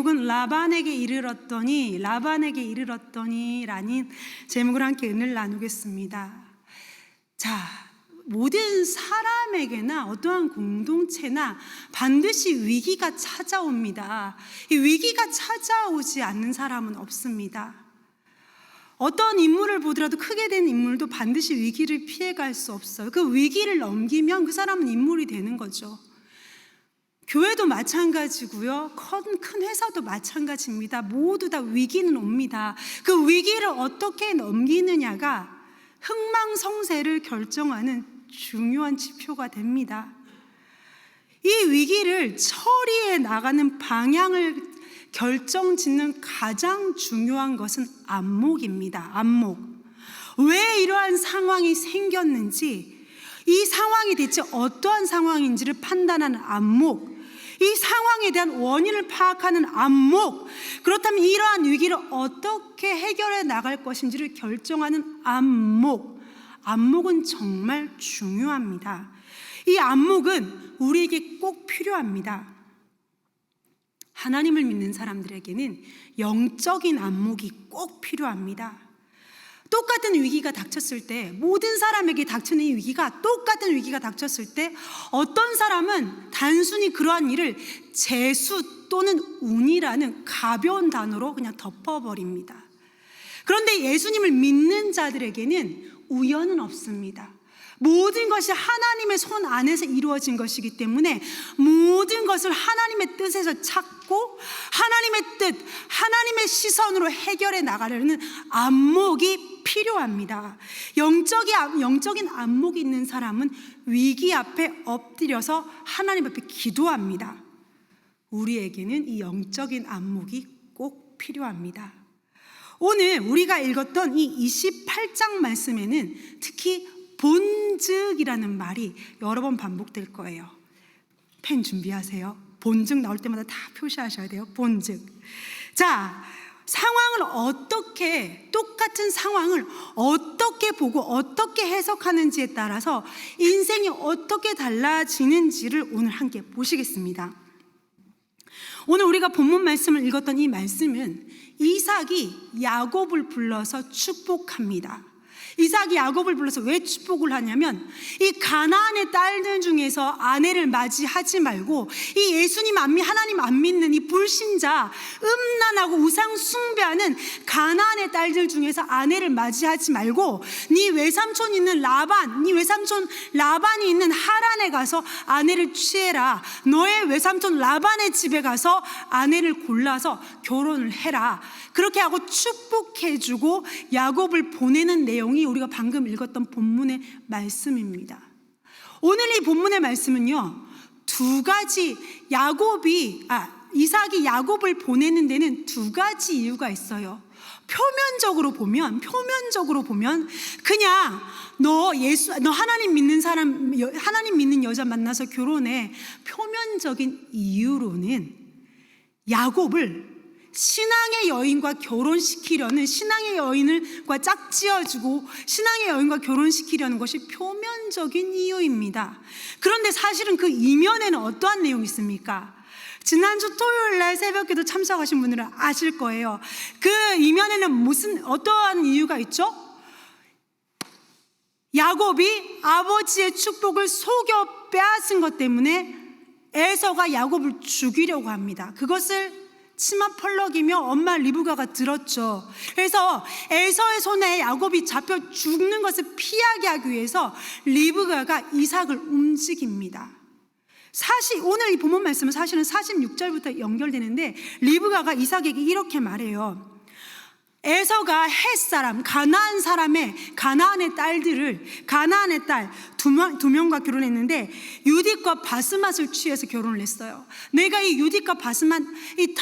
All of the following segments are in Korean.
제목은 라반에게 이르렀더니 라는 제목으로 함께 은혜를 나누겠습니다. 자, 모든 사람에게나 어떠한 공동체나 반드시 위기가 찾아옵니다. 이 위기가 찾아오지 않는 사람은 없습니다. 어떤 인물을 보더라도, 크게 된 인물도 반드시 위기를 피해갈 수 없어요. 그 위기를 넘기면 그 사람은 인물이 되는 거죠. 교회도 마찬가지고요, 큰 회사도 마찬가지입니다. 모두 다 위기는 옵니다. 그 위기를 어떻게 넘기느냐가 흥망성쇠를 결정하는 중요한 지표가 됩니다. 이 위기를 처리해 나가는 방향을 결정짓는 가장 중요한 것은 안목입니다. 안목. 왜 이러한 상황이 생겼는지, 이 상황이 대체 어떠한 상황인지를 판단하는 안목, 이 상황에 대한 원인을 파악하는 안목, 그렇다면 이러한 위기를 어떻게 해결해 나갈 것인지를 결정하는 안목. 안목은 정말 중요합니다. 이 안목은 우리에게 꼭 필요합니다. 하나님을 믿는 사람들에게는 영적인 안목이 꼭 필요합니다. 똑같은 위기가 닥쳤을 때, 모든 사람에게 닥치는 이 위기가, 똑같은 위기가 닥쳤을 때 어떤 사람은 단순히 그러한 일을 재수 또는 운이라는 가벼운 단어로 그냥 덮어버립니다. 그런데 예수님을 믿는 자들에게는 우연은 없습니다. 모든 것이 하나님의 손 안에서 이루어진 것이기 때문에 모든 것을 하나님의 뜻에서 찾고 하나님의 뜻, 하나님의 시선으로 해결해 나가려는 안목이 필요합니다. 영적인 안목이 있는 사람은 위기 앞에 엎드려서 하나님 앞에 기도합니다. 우리에게는 이 영적인 안목이 꼭 필요합니다. 오늘 우리가 읽었던 이 28장 말씀에는 특히 본즉이라는 말이 여러 번 반복될 거예요. 펜 준비하세요. 본즉 나올 때마다 다 표시하셔야 돼요. 본즉. 자, 똑같은 상황을 어떻게 보고 어떻게 해석하는지에 따라서 인생이 어떻게 달라지는지를 오늘 함께 보시겠습니다. 오늘 우리가 본문 말씀을 읽었던 이 말씀은 이삭이 야곱을 불러서 축복합니다. 이삭이 야곱을 불러서 왜 축복을 하냐면, 이 가나안의 딸들 중에서 아내를 맞이하지 말고, 이 예수님 하나님 안 믿는 이 불신자, 음란하고 우상 숭배하는 가나안의 딸들 중에서 아내를 맞이하지 말고, 네 외삼촌 라반이 있는 하란에 가서 아내를 취해라. 너의 외삼촌 라반의 집에 가서 아내를 골라서 결혼을 해라. 그렇게 하고 축복해주고 야곱을 보내는 내용이 우리가 방금 읽었던 본문의 말씀입니다. 오늘 이 본문의 말씀은요, 두 가지, 이삭이 야곱을 보내는 데는 두 가지 이유가 있어요. 표면적으로 보면 그냥 너 하나님 믿는 여자 만나서 결혼해, 표면적인 이유로는 야곱을 신앙의 여인과 결혼시키려는, 신앙의 여인과 짝지어주고 신앙의 여인과 결혼시키려는 것이 표면적인 이유입니다. 그런데 사실은 그 이면에는 어떠한 내용이 있습니까? 지난주 토요일날 새벽기도 참석하신 분들은 아실 거예요. 그 이면에는 어떠한 이유가 있죠? 야곱이 아버지의 축복을 속여 빼앗은 것 때문에 에서가 야곱을 죽이려고 합니다. 그것을 치마 펄럭이며 엄마 리브가가 들었죠. 그래서 에서의 손에 야곱이 잡혀 죽는 것을 피하게 하기 위해서 리브가가 이삭을 움직입니다. 오늘 이 본문 말씀은 사실은 46절부터 연결되는데, 리브가가 이삭에게 이렇게 말해요. 에서가 헷사람, 가나안의 딸 두 명과 결혼했는데 유딧과 바스맛을 취해서 결혼을 했어요. 내가 이 유딧과 바스맛, 이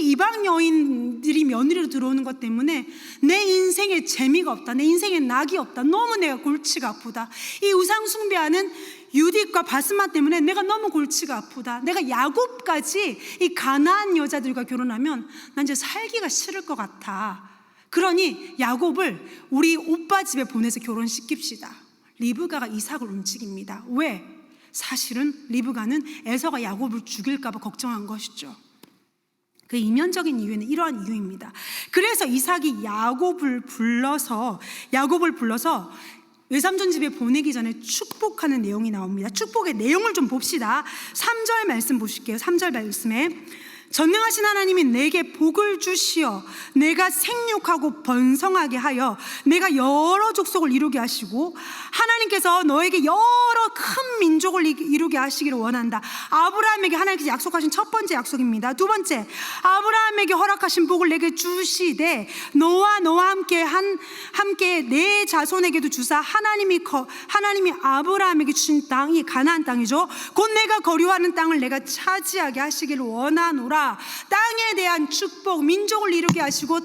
이방 여인들이 며느리로 들어오는 것 때문에 내 인생에 재미가 없다, 내 인생에 낙이 없다, 너무 내가 골치가 아프다. 이 우상 숭배하는 유딧과 바스맛 때문에 내가 너무 골치가 아프다. 내가 야곱까지 이 가나안 여자들과 결혼하면 난 이제 살기가 싫을 것 같아. 그러니 야곱을 우리 오빠 집에 보내서 결혼시킵시다. 리브가가 이삭을 움직입니다. 왜? 사실은 리브가는 에서가 야곱을 죽일까 봐 걱정한 것이죠. 그 이면적인 이유는 이러한 이유입니다. 그래서 이삭이 야곱을 불러서 외삼촌 집에 보내기 전에 축복하는 내용이 나옵니다. 축복의 내용을 좀 봅시다. 3절 말씀 보실게요. 3절 말씀에 전능하신 하나님이 내게 복을 주시어 내가 생육하고 번성하게 하여 내가 여러 족속을 이루게 하시고, 하나님께서 너에게 여러 큰 민족을 이루게 하시기를 원한다. 아브라함에게 하나님께서 약속하신 첫 번째 약속입니다. 두 번째, 아브라함에게 허락하신 복을 내게 주시되 너와 함께 내 자손에게도 주사 하나님이 아브라함에게 주신 땅이 가나안 땅이죠. 곧 내가 거류하는 땅을 내가 차지하게 하시기를 원하노라. 땅에 대한 축복, 민족을 이루게 하시고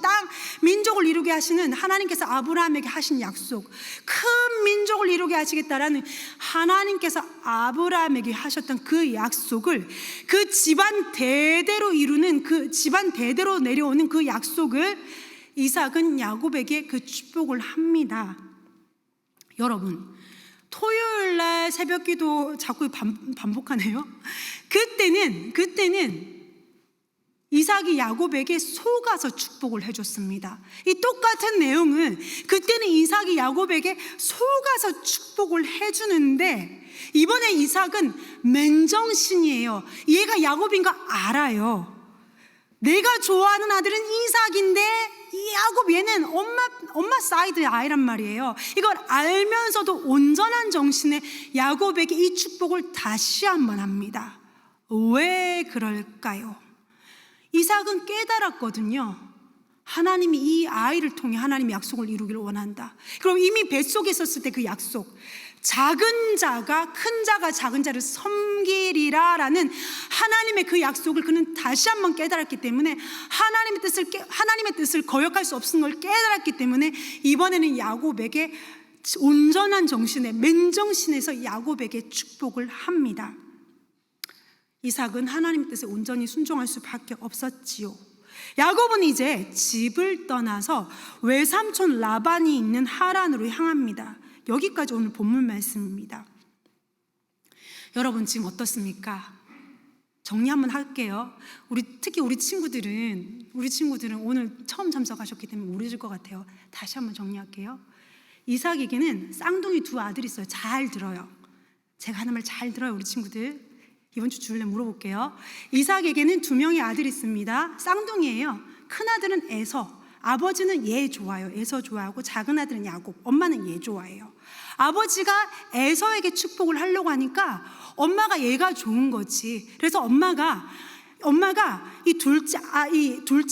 민족을 이루게 하시는 하나님께서 아브라함에게 하신 약속, 큰 민족을 이루게 하시겠다라는 하나님께서 아브라함에게 하셨던 그 약속을, 그 집안 대대로 이루는, 그 집안 대대로 내려오는 그 약속을 이삭은 야곱에게 그 축복을 합니다. 여러분, 토요일날 새벽기도 자꾸 반복하네요. 그때는 이삭이 야곱에게 속아서 축복을 해줬습니다. 이 똑같은 내용은 그때는 이삭이 야곱에게 속아서 축복을 해주는데, 이번에 이삭은 맨정신이에요. 얘가 야곱인 거 알아요. 내가 좋아하는 아들은 이삭인데 이 야곱, 얘는 엄마 사이드 아이란 말이에요. 이걸 알면서도 온전한 정신에 야곱에게 이 축복을 다시 한번 합니다. 왜 그럴까요? 이삭은 깨달았거든요. 하나님이 이 아이를 통해 하나님의 약속을 이루기를 원한다. 그럼 이미 뱃속에 있었을 때 그 약속, 작은 자가 큰 자가 작은 자를 섬기리라 라는 하나님의 그 약속을 그는 다시 한번 깨달았기 때문에, 하나님의 뜻을 거역할 수 없는 걸 깨달았기 때문에 이번에는 야곱에게 온전한 정신에, 맨정신에서 야곱에게 축복을 합니다. 이삭은 하나님 뜻에 온전히 순종할 수밖에 없었지요. 야곱은 이제 집을 떠나서 외삼촌 라반이 있는 하란으로 향합니다. 여기까지 오늘 본문 말씀입니다. 여러분 지금 어떻습니까? 정리 한번 할게요. 특히 우리 친구들은 오늘 처음 참석하셨기 때문에 모르실 것 같아요. 다시 한번 정리할게요. 이삭에게는 쌍둥이 두 아들이 있어요. 잘 들어요. 제가 하는 말 잘 들어요, 우리 친구들. 이번 주 주일에 물어볼게요. 이삭에게는 두 명의 아들이 있습니다. 쌍둥이에요. 큰 아들은 에서, 아버지는 얘 좋아요. 에서 좋아하고, 작은 아들은 야곱, 엄마는 얘 좋아해요. 아버지가 에서에게 축복을 하려고 하니까 엄마가 얘가 좋은 거지. 그래서 엄마가 이 둘째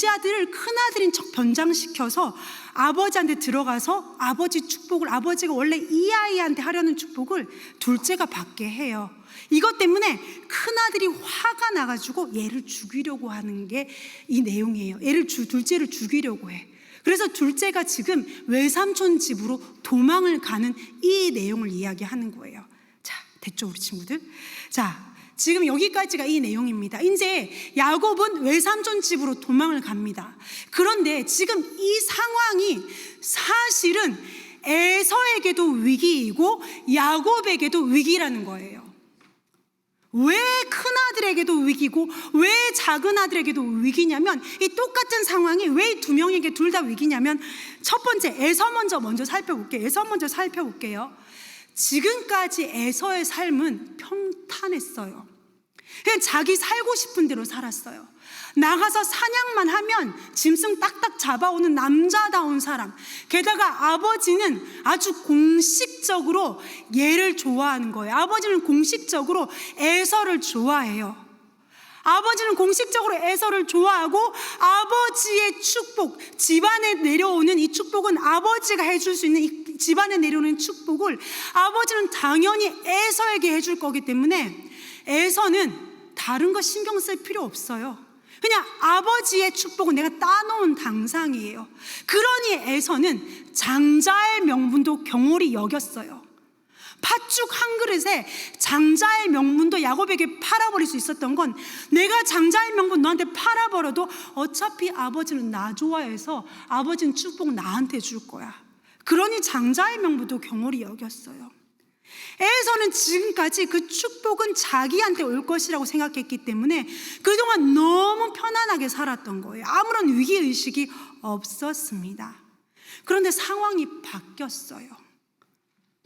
아들을 큰 아들인 척 변장시켜서 아버지한테 들어가서 아버지가 원래 이 아이한테 하려는 축복을 둘째가 받게 해요. 이것 때문에 큰아들이 화가 나가지고 얘를 죽이려고 하는 게 이 내용이에요. 둘째를 죽이려고 해. 그래서 둘째가 지금 외삼촌 집으로 도망을 가는 이 내용을 이야기하는 거예요. 자, 됐죠, 우리 친구들? 자, 지금 여기까지가 이 내용입니다. 이제 야곱은 외삼촌 집으로 도망을 갑니다. 그런데 지금 이 상황이 사실은 에서에게도 위기이고 야곱에게도 위기라는 거예요. 왜 큰아들에게도 위기고 왜 작은아들에게도 위기냐면, 이 똑같은 상황이 왜 두 명에게 둘 다 위기냐면, 첫 번째 에서 먼저 살펴볼게요. 지금까지 에서의 삶은 평탄했어요. 그냥 자기 살고 싶은 대로 살았어요. 나가서 사냥만 하면 짐승 딱딱 잡아오는 남자다운 사람. 게다가 아버지는 아주 공식적으로 얘를 좋아하는 거예요. 아버지는 공식적으로 에서를 좋아해요. 아버지는 공식적으로 에서를 좋아하고, 아버지의 축복, 집안에 내려오는 이 축복은 아버지가 해줄 수 있는 이 집안에 내려오는 축복을 아버지는 당연히 에서에게 해줄 거기 때문에 에서는 다른 거 신경 쓸 필요 없어요. 그냥 아버지의 축복은 내가 따놓은 당상이에요. 그러니 에서는 장자의 명분도 경홀히 여겼어요. 팥죽 한 그릇에 장자의 명분도 야곱에게 팔아버릴 수 있었던 건, 내가 장자의 명분 너한테 팔아버려도 어차피 아버지는 나 좋아해서 아버지는 축복 나한테 줄 거야. 그러니 장자의 명분도 경홀히 여겼어요. 에서는 지금까지 그 축복은 자기한테 올 것이라고 생각했기 때문에 그동안 너무 편안하게 살았던 거예요. 아무런 위기의식이 없었습니다. 그런데 상황이 바뀌었어요.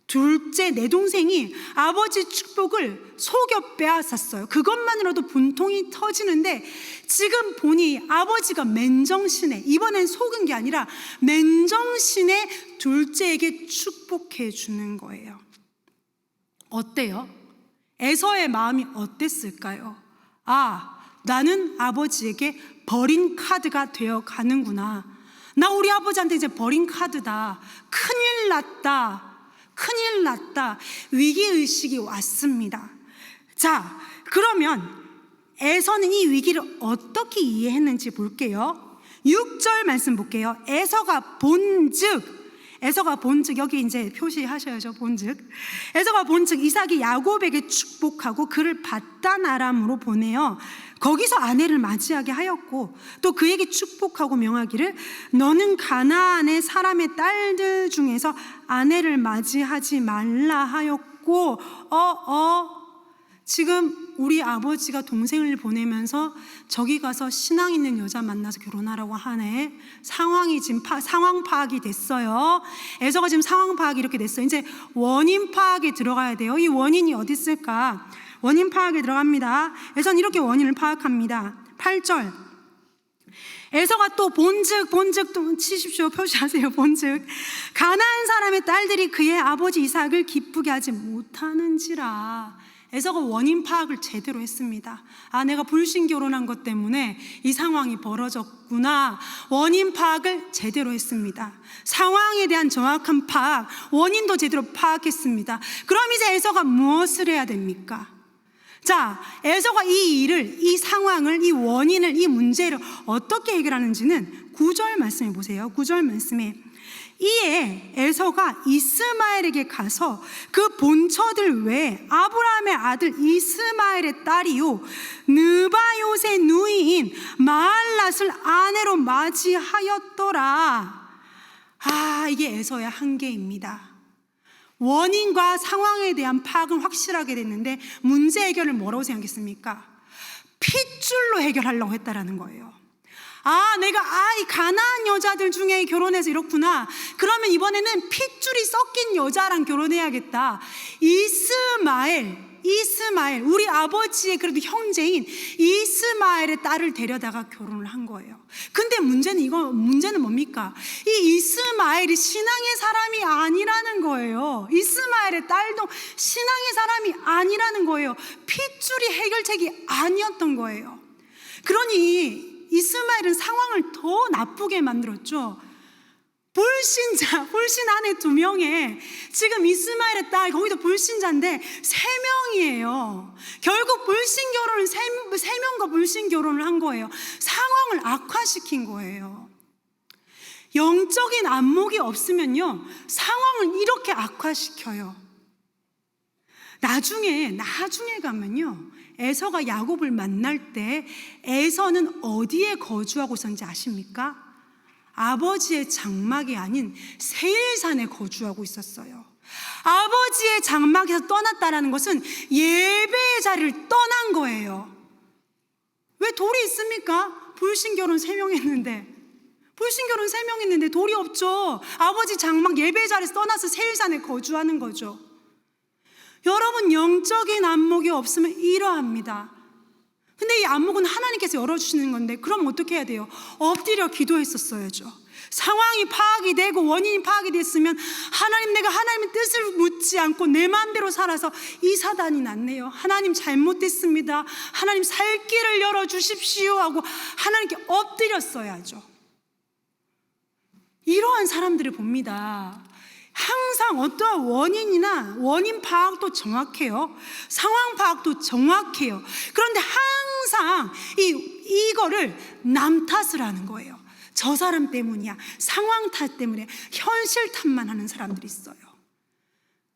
둘째, 내 동생이 아버지 축복을 속여 빼앗았어요. 그것만으로도 분통이 터지는데 지금 보니 아버지가 맨정신에, 이번엔 속은 게 아니라 맨정신에 둘째에게 축복해 주는 거예요. 어때요? 에서의 마음이 어땠을까요? 아, 나는 아버지에게 버린 카드가 되어 가는구나. 나 우리 아버지한테 이제 버린 카드다. 큰일 났다. 큰일 났다. 위기의식이 왔습니다. 자, 그러면 에서는 이 위기를 어떻게 이해했는지 볼게요. 6절 말씀 볼게요. 에서가 본즉, 여기 이제 표시하셔야죠. 본즉. 에서가 본즉 이삭이 야곱에게 축복하고 그를 받다나람으로 보내어 거기서 아내를 맞이하게 하였고 또 그에게 축복하고 명하기를 너는 가나안의 사람의 딸들 중에서 아내를 맞이하지 말라 하였고 지금 우리 아버지가 동생을 보내면서 저기 가서 신앙 있는 여자 만나서 결혼하라고 하네. 상황이 지금 상황 파악이 됐어요. 에서가 지금 상황 파악이 이렇게 됐어요. 이제 원인 파악에 들어가야 돼요. 이 원인이 어디 있을까? 원인 파악에 들어갑니다. 에서는 이렇게 원인을 파악합니다. 8절. 에서가 또 본즉 또 치십시오. 표시하세요. 본즉 가나안 사람의 딸들이 그의 아버지 이삭을 기쁘게 하지 못하는지라. 에서가 원인 파악을 제대로 했습니다. 아, 내가 불신 결혼한 것 때문에 이 상황이 벌어졌구나. 원인 파악을 제대로 했습니다. 상황에 대한 정확한 파악, 원인도 제대로 파악했습니다. 그럼 이제 에서가 무엇을 해야 됩니까? 자, 에서가 이 일을, 이 상황을, 이 원인을, 이 문제를 어떻게 해결하는지는 9절 말씀해 보세요. 9절 말씀에 이에 에서가 이스마엘에게 가서 그 본처들 외에 아브라함의 아들 이스마엘의 딸이요 느바요의 누이인 마할랏을 아내로 맞이하였더라. 아, 이게 에서의 한계입니다. 원인과 상황에 대한 파악은 확실하게 됐는데 문제 해결을 뭐라고 생각했습니까? 핏줄로 해결하려고 했다라는 거예요. 아, 내가 이 가나안 여자들 중에 결혼해서 이렇구나. 그러면 이번에는 핏줄이 섞인 여자랑 결혼해야겠다. 이스마엘, 우리 아버지의 그래도 형제인 이스마엘의 딸을 데려다가 결혼을 한 거예요. 근데 문제는 뭡니까? 이 이스마엘이 신앙의 사람이 아니라는 거예요. 이스마엘의 딸도 신앙의 사람이 아니라는 거예요. 핏줄이 해결책이 아니었던 거예요. 그러니 이스마엘은 상황을 더 나쁘게 만들었죠. 불신 아내 2명에 지금 이스마엘의 딸 거기도 불신자인데 3명이에요. 결국 불신 결혼을 3명과 불신 결혼을 한 거예요. 상황을 악화시킨 거예요. 영적인 안목이 없으면요 상황을 이렇게 악화시켜요. 나중에 가면요 에서가 야곱을 만날 때 에서는 어디에 거주하고 있었는지 아십니까? 아버지의 장막이 아닌 세일산에 거주하고 있었어요. 아버지의 장막에서 떠났다는 것은 예배의 자리를 떠난 거예요. 왜 돌이 있습니까? 불신결혼 3명 했는데 돌이 없죠. 아버지 장막 예배의 자리에서 떠나서 세일산에 거주하는 거죠. 여러분, 영적인 안목이 없으면 이러합니다. 근데 이 안목은 하나님께서 열어주시는 건데 그럼 어떻게 해야 돼요? 엎드려 기도했었어야죠. 상황이 파악이 되고 원인이 파악이 됐으면 내가 하나님의 뜻을 묻지 않고 내 마음대로 살아서 이 사단이 났네요. 하나님 잘못됐습니다. 하나님 살 길을 열어주십시오 하고 하나님께 엎드렸어야죠. 이러한 사람들을 봅니다. 항상 어떠한 원인 파악도 정확해요. 상황 파악도 정확해요. 그런데 항상 이거를 남 탓을 하는 거예요. 저 사람 때문이야. 상황 탓 때문에 현실 탓만 하는 사람들이 있어요.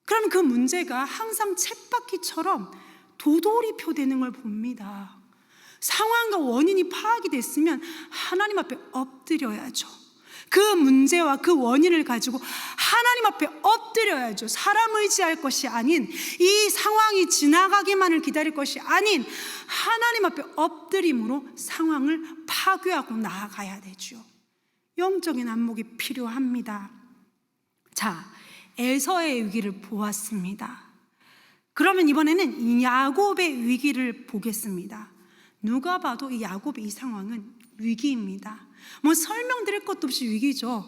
그럼 그 문제가 항상 쳇바퀴처럼 도돌이표 되는 걸 봅니다. 상황과 원인이 파악이 됐으면 하나님 앞에 엎드려야죠. 그 문제와 그 원인을 가지고 하나님 앞에 엎드려야죠. 사람 의지할 것이 아닌, 이 상황이 지나가기만을 기다릴 것이 아닌 하나님 앞에 엎드림으로 상황을 파괴하고 나아가야 되죠. 영적인 안목이 필요합니다. 자, 에서의 위기를 보았습니다. 그러면 이번에는 이 야곱의 위기를 보겠습니다. 누가 봐도 이 야곱의 이 상황은 위기입니다. 뭐 설명드릴 것도 없이 위기죠.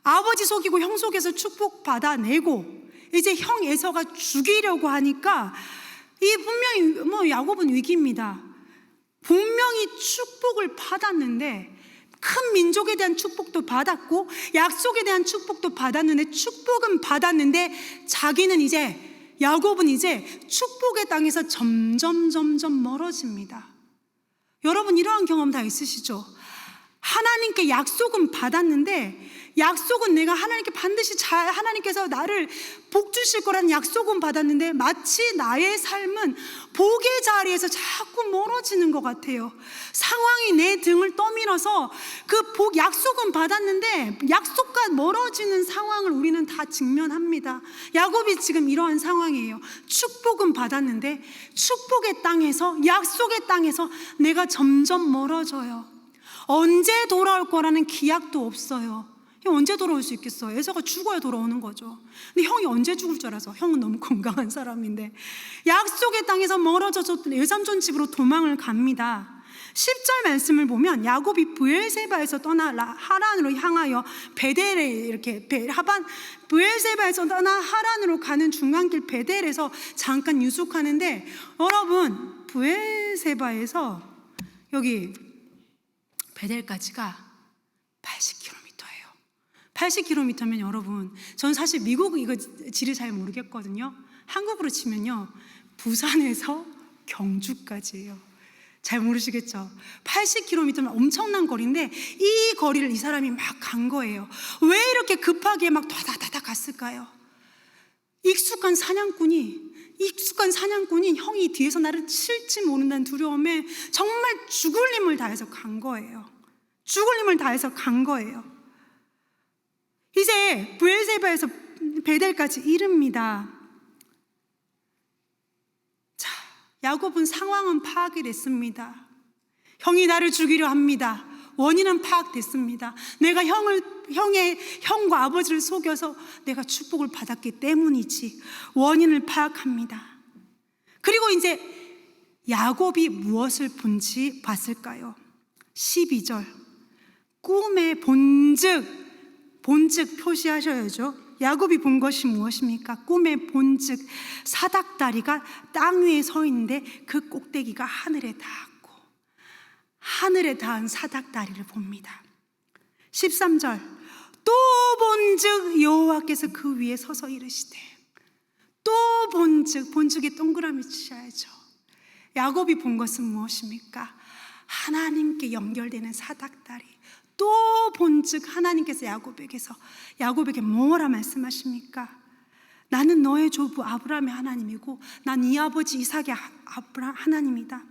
아버지 속이고 형 속에서 축복 받아내고 이제 형 에서가 죽이려고 하니까 이 분명히 뭐 야곱은 위기입니다. 분명히 축복을 받았는데, 큰 민족에 대한 축복도 받았고 약속에 대한 축복도 받았는데, 축복은 받았는데 자기는 이제, 야곱은 이제 축복의 땅에서 점점 멀어집니다. 여러분 이러한 경험 다 있으시죠? 하나님께 약속은 받았는데, 약속은 내가 하나님께 반드시 하나님께서 나를 복 주실 거라는 약속은 받았는데 마치 나의 삶은 복의 자리에서 자꾸 멀어지는 것 같아요. 상황이 내 등을 떠밀어서 그 복, 약속은 받았는데 약속과 멀어지는 상황을 우리는 다 직면합니다. 야곱이 지금 이러한 상황이에요. 축복은 받았는데 축복의 땅에서, 약속의 땅에서 내가 점점 멀어져요. 언제 돌아올 거라는 기약도 없어요. 형 언제 돌아올 수 있겠어요? 에서가 죽어야 돌아오는 거죠. 근데 형이 언제 죽을 줄 알아서, 형은 너무 건강한 사람인데 약속의 땅에서 멀어져서 외삼촌 집으로 도망을 갑니다. 10절 말씀을 보면 야곱이 브엘세바에서 떠나 하란으로 향하여 베델에 이렇게 브엘세바에서 떠나 하란으로 가는 중간길 베델에서 잠깐 유숙하는데, 여러분 브엘세바에서 여기 베델까지가 80km예요. 80km면 여러분, 전 사실 미국 이거 지리 잘 모르겠거든요. 한국으로 치면요, 부산에서 경주까지예요. 잘 모르시겠죠? 80km면 엄청난 거리인데 이 거리를 이 사람이 막 간 거예요. 왜 이렇게 급하게 막 다다다다 갔을까요? 익숙한 사냥꾼이 형이 뒤에서 나를 칠지 모른다는 두려움에 정말 죽을 힘을 다해서 간 거예요. 이제 브엘세바에서 베델까지 이릅니다. 자, 야곱은 상황은 파악이 됐습니다. 형이 나를 죽이려 합니다. 원인은 파악됐습니다. 내가 형과 아버지를 속여서 내가 축복을 받았기 때문이지. 원인을 파악합니다. 그리고 이제 야곱이 무엇을 본지 봤을까요? 12절, 꿈의 본즉 표시하셔야죠. 야곱이 본 것이 무엇입니까? 꿈의 본즉, 사닥다리가 땅 위에 서 있는데 그 꼭대기가 하늘에 닿았고, 하늘에 닿은 사닥다리를 봅니다. 13절, 또 본즉 여호와께서 그 위에 서서 이르시되. 또 본즉이 동그라미 치셔야죠. 야곱이 본 것은 무엇입니까? 하나님께 연결되는 사닥다리. 또 본즉 하나님께서 야곱에게 뭐라 말씀하십니까? 나는 너의 조부 아브라함의 하나님이고 난 네 아버지 이삭의 하나님이다.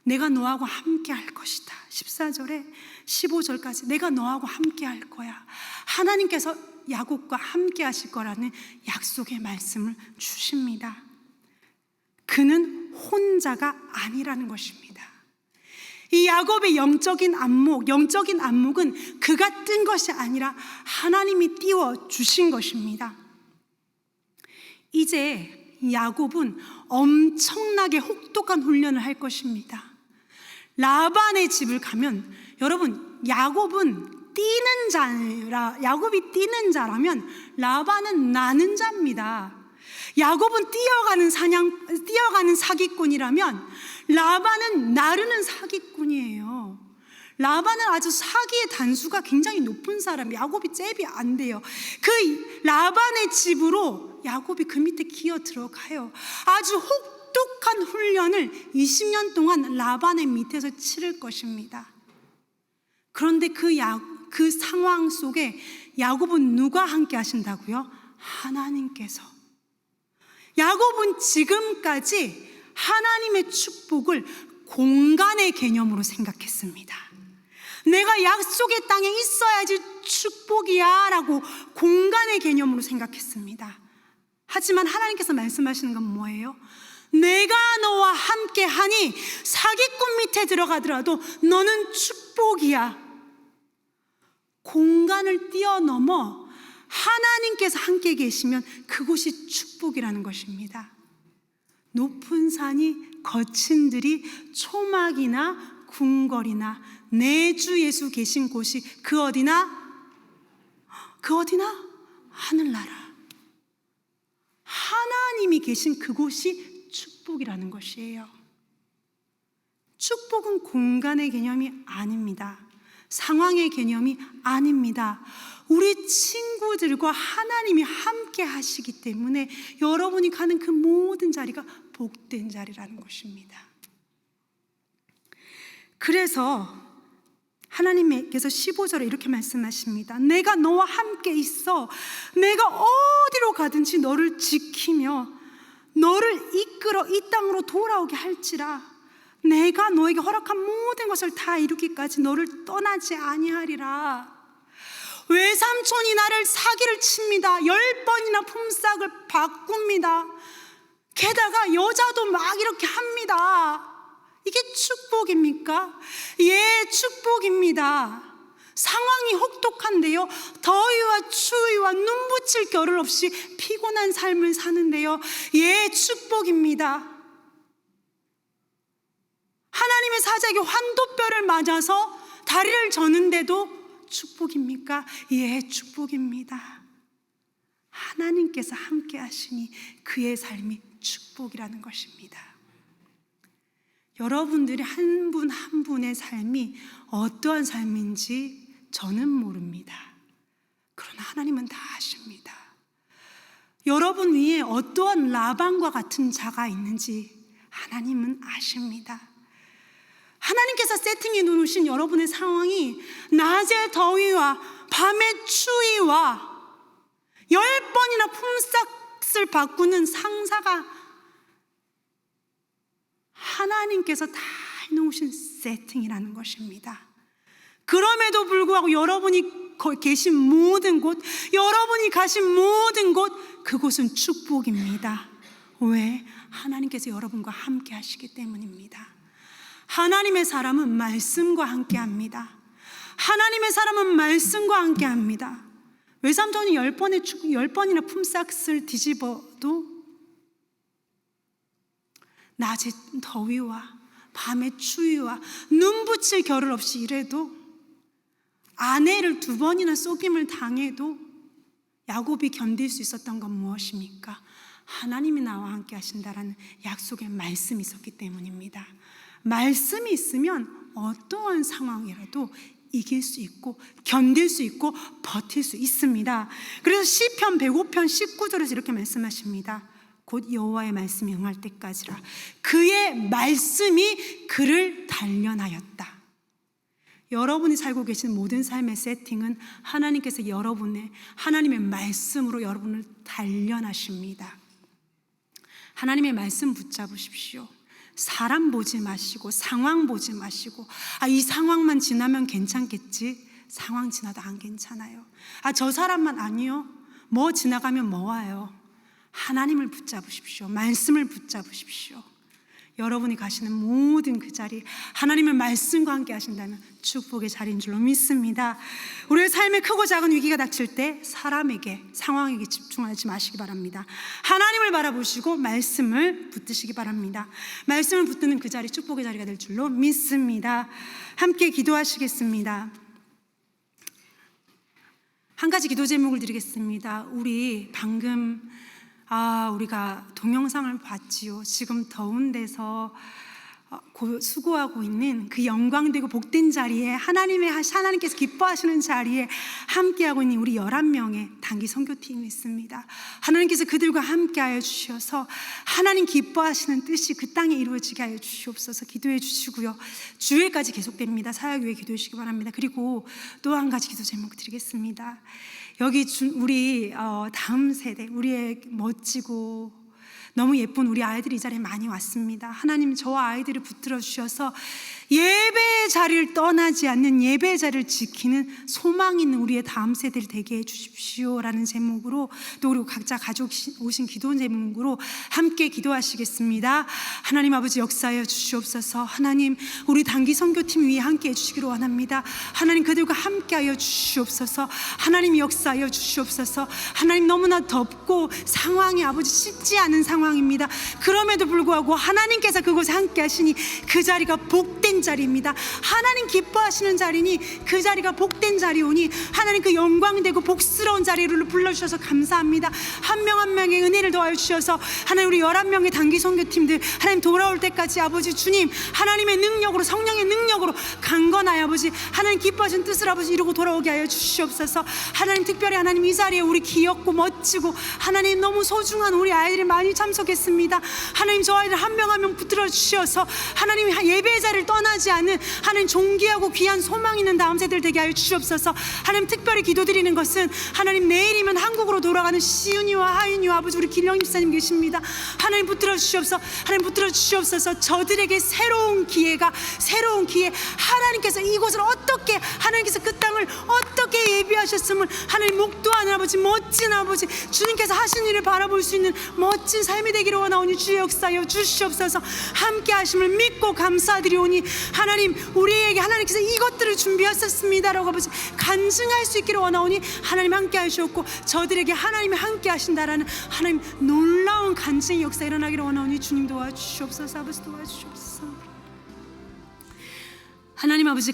내가 너하고 함께 할 것이다. 14절에 15절까지 내가 너하고 함께 할 거야. 하나님께서 야곱과 함께 하실 거라는 약속의 말씀을 주십니다. 그는 혼자가 아니라는 것입니다. 이 야곱의 영적인 안목은 그가 뜬 것이 아니라 하나님이 띄워 주신 것입니다. 이제 야곱은 엄청나게 혹독한 훈련을 할 것입니다. 라반의 집을 가면, 여러분, 야곱이 뛰는 자라면 라반은 나는 자입니다. 야곱은 뛰어가는 사기꾼이라면 라반은 나르는 사기꾼이에요. 라반은 아주 사기의 단수가 굉장히 높은 사람, 야곱이 잽이 안 돼요. 그 라반의 집으로 야곱이 그 밑에 기어 들어가요. 아주 혹독한 훈련을 20년 동안 라반의 밑에서 치를 것입니다. 그런데 그 상황 속에 야곱은 누가 함께 하신다고요? 하나님께서. 야곱은 지금까지 하나님의 축복을 공간의 개념으로 생각했습니다. 내가 약속의 땅에 있어야지 축복이야 라고 공간의 개념으로 생각했습니다. 하지만 하나님께서 말씀하시는 건 뭐예요? 내가 너와 함께 하니 사기꾼 밑에 들어가더라도 너는 축복이야. 공간을 뛰어넘어 하나님께서 함께 계시면 그곳이 축복이라는 것입니다. 높은 산이 거친 들이 초막이나 궁궐이나 내 주 예수 계신 곳이 그 어디나 하늘나라. 하나님이 계신 그곳이 축복이라는 것이에요. 축복은 공간의 개념이 아닙니다. 상황의 개념이 아닙니다. 우리 친구들과 하나님이 함께 하시기 때문에 여러분이 가는 그 모든 자리가 복된 자리라는 것입니다. 그래서 하나님께서 15절에 이렇게 말씀하십니다. 내가 너와 함께 있어 내가 어디로 가든지 너를 지키며 너를 이끌어 이 땅으로 돌아오게 할지라. 내가 너에게 허락한 모든 것을 다 이루기까지 너를 떠나지 아니하리라. 외삼촌이 나를 사기를 칩니다. 10번이나 품삯을 바꿉니다. 게다가 여자도 막 이렇게 합니다. 이게 축복입니까? 예, 축복입니다. 상황이 혹독한데요, 더위와 추위와 눈붙일 겨를 없이 피곤한 삶을 사는데요, 예, 축복입니다. 하나님의 사자에게 환도뼈를 맞아서 다리를 저는데도 축복입니까? 예, 축복입니다. 하나님께서 함께 하시니 그의 삶이 축복이라는 것입니다. 여러분들이 한 분 한 분의 삶이 어떠한 삶인지 저는 모릅니다. 그러나 하나님은 다 아십니다. 여러분 위에 어떠한 라반과 같은 자가 있는지 하나님은 아십니다. 하나님께서 세팅해 놓으신 여러분의 상황이 낮의 더위와 밤의 추위와 10번이나 품삯을 바꾸는 상사가 하나님께서 다 해놓으신 세팅이라는 것입니다. 그럼에도 불구하고 여러분이 계신 모든 곳, 여러분이 가신 모든 곳, 그곳은 축복입니다. 왜? 하나님께서 여러분과 함께 하시기 때문입니다. 하나님의 사람은 말씀과 함께 합니다. 하나님의 사람은 말씀과 함께 합니다. 외삼촌이 10번이나 품삯을 뒤집어도 낮의 더위와 밤의 추위와 눈붙일 겨를 없이 일해도, 아내를 2번이나 속임을 당해도 야곱이 견딜 수 있었던 건 무엇입니까? 하나님이 나와 함께 하신다라는 약속의 말씀이 있었기 때문입니다. 말씀이 있으면 어떠한 상황이라도 이길 수 있고 견딜 수 있고 버틸 수 있습니다. 그래서 시편 105편 19절에서 이렇게 말씀하십니다. 곧 여호와의 말씀이 응할 때까지라. 그의 말씀이 그를 단련하였다. 여러분이 살고 계신 모든 삶의 세팅은 하나님께서 하나님의 말씀으로 여러분을 단련하십니다. 하나님의 말씀 붙잡으십시오. 사람 보지 마시고 상황 보지 마시고, 이 상황만 지나면 괜찮겠지. 상황 지나도 안 괜찮아요. 저 사람만 아니요, 뭐 지나가면 뭐 와요. 하나님을 붙잡으십시오. 말씀을 붙잡으십시오. 여러분이 가시는 모든 그 자리, 하나님의 말씀과 함께 하신다면 축복의 자리인 줄로 믿습니다. 우리의 삶에 크고 작은 위기가 닥칠 때 사람에게, 상황에게 집중하지 마시기 바랍니다. 하나님을 바라보시고 말씀을 붙드시기 바랍니다. 말씀을 붙드는 그 자리, 축복의 자리가 될 줄로 믿습니다. 함께 기도하시겠습니다. 한 가지 기도 제목을 드리겠습니다. 우리 방금 우리가 동영상을 봤지요. 지금 더운 데서 수고하고 있는 그 영광되고 복된 자리에, 하나님께서 기뻐하시는 자리에 함께하고 있는 우리 11명의 단기 선교팀이 있습니다. 하나님께서 그들과 함께하여 주셔서 하나님 기뻐하시는 뜻이 그 땅에 이루어지게 하여 주시옵소서. 기도해 주시고요. 주일까지 계속됩니다. 사역위에 기도해 주시기 바랍니다. 그리고 또 한 가지 기도 제목 드리겠습니다. 여기 우리 다음 세대, 우리의 멋지고 너무 예쁜 우리 아이들이 이 자리에 많이 왔습니다. 하나님 저와 아이들을 붙들어 주셔서 예배의 자리를 떠나지 않는, 예배의 자리를 지키는 소망 있는 우리의 다음 세대를 되게 해주십시오라는 제목으로, 또 그리고 각자 가져오신 기도 제목으로 함께 기도하시겠습니다. 하나님 아버지, 역사하여 주시옵소서. 하나님, 우리 단기 선교팀 위에 함께 해주시기를 원합니다. 하나님, 그들과 함께하여 주시옵소서. 하나님, 역사하여 주시옵소서. 하나님, 너무나 덥고 상황이 아버지 쉽지 않은 상황입니다. 그럼에도 불구하고 하나님께서 그곳에 함께 하시니 그 자리가 복된 자리입니다. 하나님 기뻐하시는 자리니 그 자리가 복된 자리오니 하나님, 그 영광되고 복스러운 자리를 불러주셔서 감사합니다. 한 명 한 명의 은혜를 더하여 주셔서 하나님, 우리 11명의 단기 선교팀들 하나님 돌아올 때까지 아버지 주님 하나님의 능력으로, 성령의 능력으로 강건하여 아버지 하나님 기뻐하신 뜻을 아버지 이루고 돌아오게 하여 주시옵소서. 하나님, 특별히 하나님 이 자리에 우리 귀엽고 멋지고 하나님 너무 소중한 우리 아이들이 많이 참석했습니다. 하나님, 저 아이들 한 명 한 명 붙들어 주셔서 하나님 예배의 자리를 떠나지 않는 하나님 존귀하고 귀한 소망 있는 다음 세대를 되게 하여 주시옵소서. 하나님, 특별히 기도드리는 것은 하나님 내일이면 한국으로 돌아가는 시윤이와 하윤이와 아버지 우리 길령 집사님 계십니다. 하나님 붙들어 주시옵소서. 하나님 붙들어 주시옵소서. 저들에게 새로운 기회, 하나님께서 이곳을 어떻게, 하나님께서 그 땅을 어떻게 예비하셨음을 하나님 목도하는 아버지, 멋진 아버지 주님께서 하신 일을 바라볼 수 있는 멋진 삶이 되기를 원하오니 주의 역사여 주시옵소서. 함께 하심을 믿고 감사드리오니 하나님, 우리에게 하나님께서 이것들을 준비하셨습니다라고 아버지 간증할 수 있기를 원하오니 하나님 함께 하시옵고 저들에게 하나님이 함께 하신다라는 하나님 놀라운 간증의 역사 일어나기를 원하오니 주님 도와주시옵소서. 아버지 도와주시옵소서. 하나님 아버지